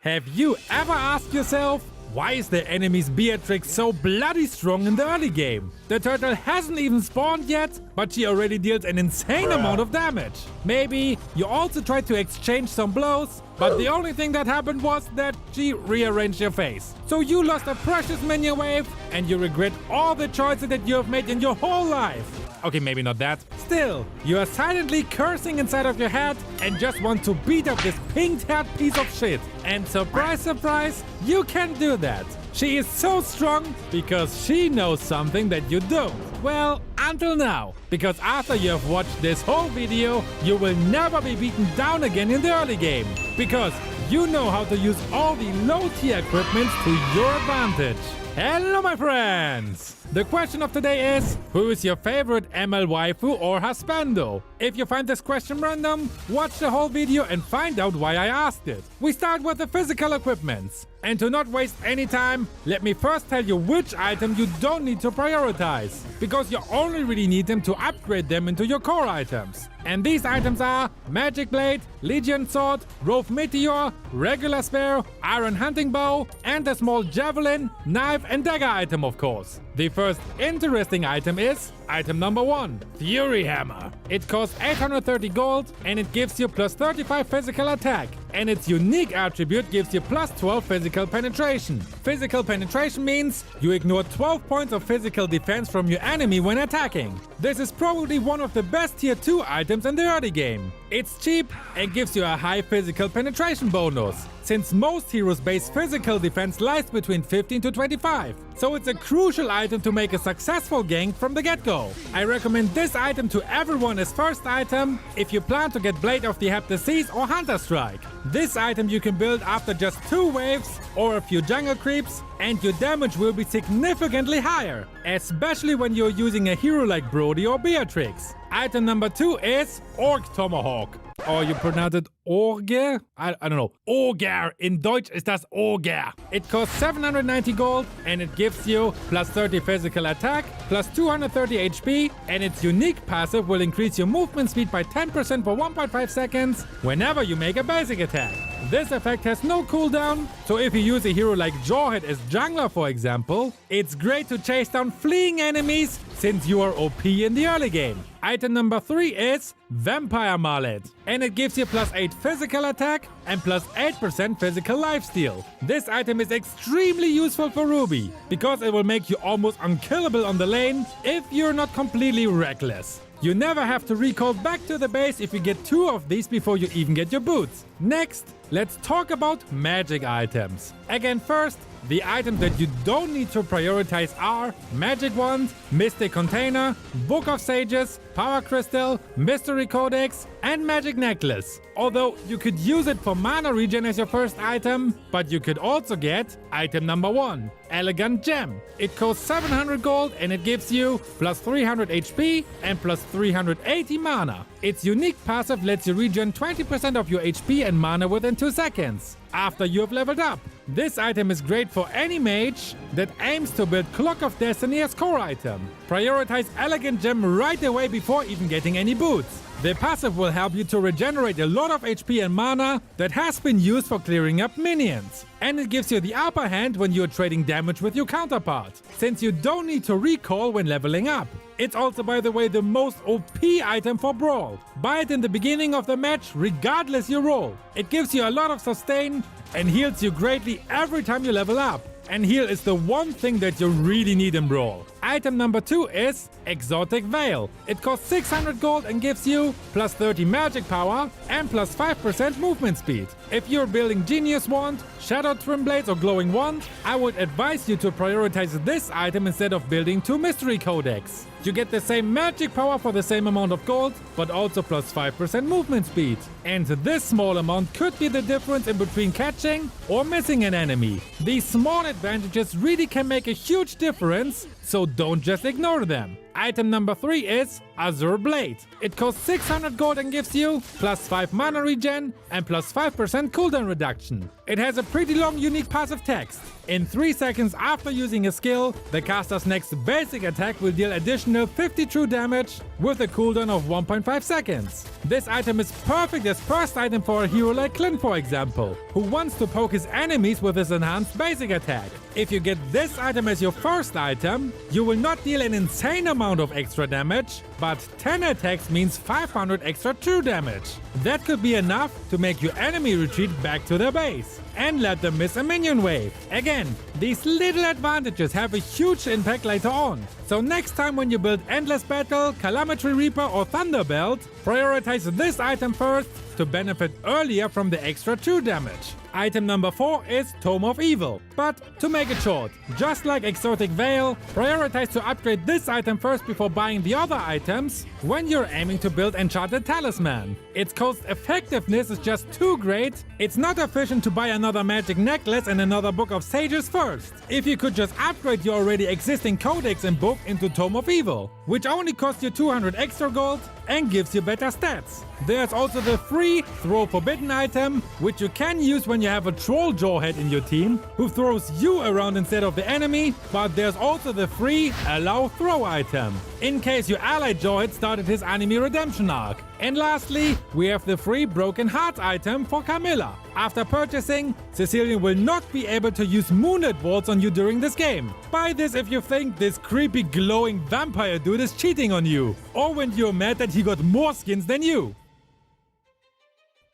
Have you ever asked yourself, why is the enemy's Beatrix so bloody strong in the early game? The turtle hasn't even spawned yet, but she already deals an insane amount of damage. Maybe you also tried to exchange some blows, but the only thing that happened was that she rearranged your face. So you lost a precious minion wave, and you regret all the choices that you have made in your whole life. Okay, maybe not that. Still, you are silently cursing inside of your head and just want to beat up this pink-haired piece of shit. And surprise, surprise, you can do that. She is so strong because she knows something that you don't. Well, until now. Because after you have watched this whole video, you will never be beaten down again in the early game. Because you know how to use all the low-tier equipment to your advantage. Hello, my friends! The question of today is, who is your favorite ML waifu or husbando? If you find this question random, watch the whole video and find out why I asked it. We start with the physical equipments. And to not waste any time, let me first tell you which item you don't need to prioritize. Because you only really need them to upgrade them into your core items. And these items are Magic Blade, Legion Sword, Rove Meteor, Regular Spear, Iron Hunting Bow, and a small Javelin, Knife and Dagger item, of course. The first interesting item is item number 1, Fury Hammer. It costs 830 gold and it gives you plus 35 physical attack. And its unique attribute gives you plus 12 physical penetration. Physical penetration means you ignore 12 points of physical defense from your enemy when attacking. This is probably one of the best tier 2 items in the early game. It's cheap and gives you a high physical penetration bonus, since most heroes' base physical defense lies between 15 to 25. So it's a crucial item to make a successful gank from the get-go. I recommend this item to everyone as first item if you plan to get Blade of the Heptaseas or Hunter Strike. This item you can build after just 2 waves or a few jungle creeps, and your damage will be significantly higher, especially when you're using a hero like Brody or Beatrix. Item number 2 is Orc Tomahawk. Or you pronounce it Orge? I don't know. Orger. In Deutsch ist das Orger. It costs 790 gold and it gives you plus 30 physical attack, plus 230 HP, and its unique passive will increase your movement speed by 10% for 1.5 seconds whenever you make a basic attack. This effect has no cooldown, so if you use a hero like Jawhead as jungler, for example, it's great to chase down fleeing enemies since you are OP in the early game. Item number 3 is Vampire Mallet, and it gives you plus 8 physical attack and plus 8% physical lifesteal. This item is extremely useful for Ruby, because it will make you almost unkillable on the lane if you're not completely reckless. You never have to recall back to the base if you get 2 of these before you even get your boots. Next, let's talk about magic items. Again, first, the items that you don't need to prioritize are Magic Wand, Mystic Container, Book of Sages, Power Crystal, Mystery Codex, and Magic Necklace. Although you could use it for mana regen as your first item, but you could also get item number 1, Elegant Gem. It costs 700 gold and it gives you plus 300 HP and plus 380 mana. Its unique passive lets you regen 20% of your HP and mana within 2 seconds after you have leveled up. This item is great for any mage that aims to build Clock of Destiny as core item. Prioritize Elegant Gem right away before even getting any boots. The passive will help you to regenerate a lot of HP and mana that has been used for clearing up minions. And it gives you the upper hand when you're trading damage with your counterpart, since you don't need to recall when leveling up. It's also, by the way, the most OP item for Brawl. Buy it in the beginning of the match regardless your role. It gives you a lot of sustain and heals you greatly every time you level up. And heal is the one thing that you really need in Brawl. Item number 2 is Exotic Veil. It costs 600 gold and gives you plus 30 magic power and plus 5% movement speed. If you're building Genius Wand, Shadow Twin Blades or Glowing Wand, I would advise you to prioritize this item instead of building 2 Mystery Codex. You get the same magic power for the same amount of gold, but also plus 5% movement speed. And this small amount could be the difference in between catching or missing an enemy. These small advantages really can make a huge difference, so don't just ignore them. Item number 3 is Azure Blade. It costs 600 gold and gives you plus 5 mana regen and plus 5% cooldown reduction. It has a pretty long unique passive text. In 3 seconds after using a skill, the caster's next basic attack will deal additional 50 true damage with a cooldown of 1.5 seconds. This item is perfect as first item for a hero like Clint, for example, who wants to poke his enemies with his enhanced basic attack. If you get this item as your first item, you will not deal an insane amount of extra damage, but 10 attacks means 500 extra true damage. That could be enough to make your enemy retreat back to their base and let them miss a minion wave. Again, these little advantages have a huge impact later on. So next time when you build Endless Battle, Calamity Reaper or Thunderbelt, prioritize this item first to benefit earlier from the extra true damage. Item number 4 is Tome of Evil. But to make it short, just like Exotic Veil, prioritize to upgrade this item first before buying the other items when you're aiming to build Enchanted Talisman. Its cost effectiveness is just too great, it's not efficient to buy another magic necklace and another Book of Sages first. If you could just upgrade your already existing codex and book into Tome of Evil, which only costs you 200 extra gold and gives you better stats. There's also the free Throw Forbidden item, which you can use when you have a troll jawhead in your team who throws you around instead of the enemy, but there's also the free Allow Throw item, in case your allied jawhead started his anime redemption arc. And lastly, we have the free Broken Heart item for Camilla. After purchasing, Cecilion will not be able to use Moonlit Waltz on you during this game. Buy this if you think this creepy glowing vampire dude is cheating on you, or when you're mad that he got more skins than you.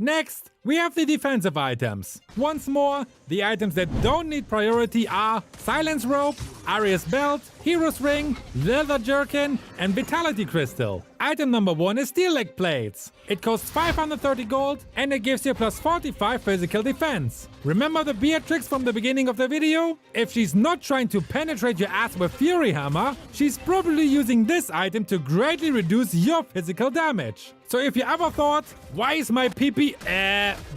Next, we have the defensive items. Once more, the items that don't need priority are Silence Rope, Aria's Belt, Hero's Ring, Leather Jerkin, and Vitality Crystal. Item number 1 is Steel Leg Plates. It costs 530 gold and it gives you plus 45 physical defense. Remember the Beatrix from the beginning of the video? If she's not trying to penetrate your ass with Fury Hammer, she's probably using this item to greatly reduce your physical damage. So if you ever thought, why is my PP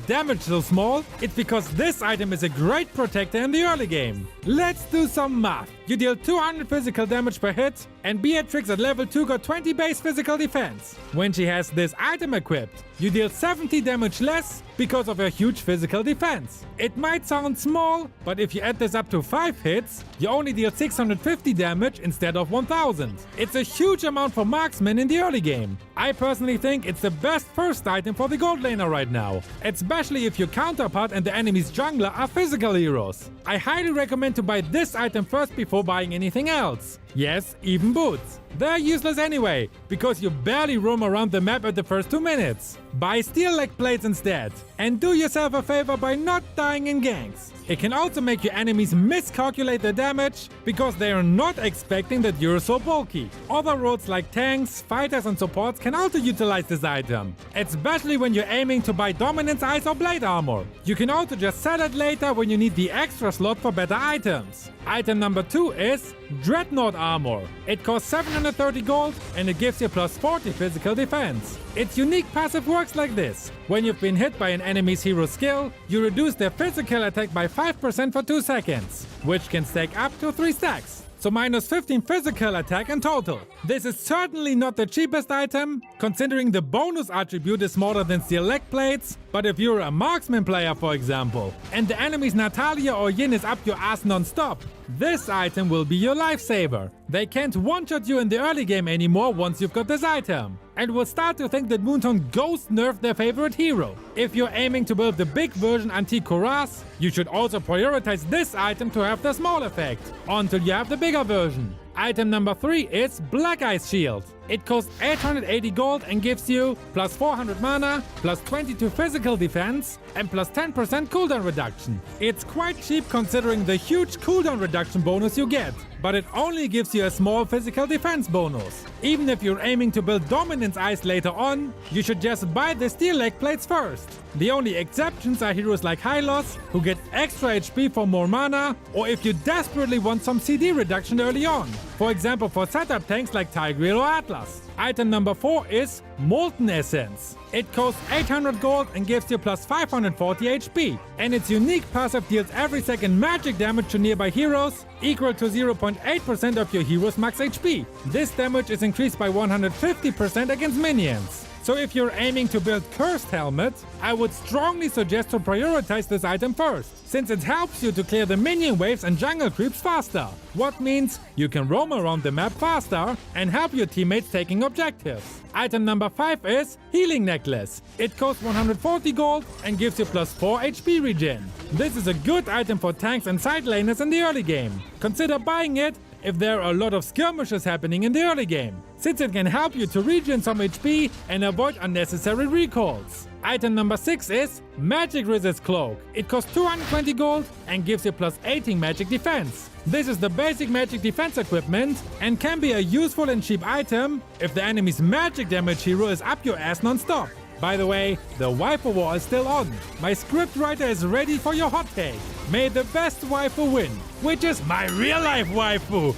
damage so small? It's because this item is a great protector in the early game. Let's do some math. You deal 200 physical damage per hit, and Beatrix at level 2 got 20 base physical defense. When she has this item equipped, you deal 70 damage less because of her huge physical defense. It might sound small, but if you add this up to 5 hits, you only deal 650 damage instead of 1000. It's a huge amount for marksmen in the early game. I personally think it's the best first item for the gold laner right now, especially if your counterpart and the enemy's jungler are physical heroes. I highly recommend to buy this item first before buying anything else. Yes, even boots. They're useless anyway, because you barely roam around the map at the first 2 minutes. Buy Steel Leg Plates instead, and do yourself a favor by not dying in ganks. It can also make your enemies miscalculate the damage, because they are not expecting that you're so bulky. Other roles like tanks, fighters and supports can also utilize this item, especially when you're aiming to buy Dominance Ice or Blade Armor. You can also just sell it later when you need the extra slot for better items. Item number 2 is Dreadnought Armor. It costs 730 gold and it gives you plus 40 physical defense. Its unique passive works like this. When you've been hit by an enemy's hero skill, you reduce their physical attack by 5% for 2 seconds, which can stack up to 3 stacks. So minus 15 physical attack in total. This is certainly not the cheapest item, considering the bonus attribute is smaller than Steel Leg Plates, but if you're a marksman player for example, and the enemy's Natalia or Yin is up your ass non-stop, this item will be your lifesaver. They can't one-shot you in the early game anymore once you've got this item, and will start to think that Moonton Ghost nerfed their favorite hero. If you're aiming to build the big version Antique-Cuirass, you should also prioritize this item to have the small effect, until you have the bigger version. Item number 3 is Black Ice Shield. It costs 880 gold and gives you plus 400 mana, plus 22 physical defense, and plus 10% cooldown reduction. It's quite cheap considering the huge cooldown reduction bonus you get, but it only gives you a small physical defense bonus. Even if you're aiming to build Dominance Ice later on, you should just buy the Steel Leg Plates first. The only exceptions are heroes like Hylos, who get extra HP for more mana, or if you desperately want some CD reduction early on. For example, for setup tanks like Tigreal or Atlas. Item number 4 is Molten Essence. It costs 800 gold and gives you plus 540 HP. And its unique passive deals every second magic damage to nearby heroes, equal to 0.8% of your hero's max HP. This damage is increased by 150% against minions. So if you're aiming to build Cursed Helmet, I would strongly suggest to prioritize this item first, since it helps you to clear the minion waves and jungle creeps faster. What means you can roam around the map faster and help your teammates taking objectives. Item number 5 is Healing Necklace. It costs 140 gold and gives you plus 4 HP regen. This is a good item for tanks and side laners in the early game. Consider buying it if there are a lot of skirmishes happening in the early game, since it can help you to regen some HP and avoid unnecessary recalls. Item number 6 is Magic Resist Cloak. It costs 220 gold and gives you plus 18 magic defense. This is the basic magic defense equipment and can be a useful and cheap item if the enemy's magic damage hero is up your ass non-stop. By the way, the waifu war is still on. My scriptwriter is ready for your hot take. May the best waifu win, which is my real-life waifu.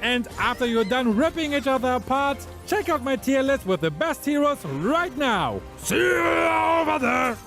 And after you're done ripping each other apart, check out my tier list with the best heroes right now. See you over there!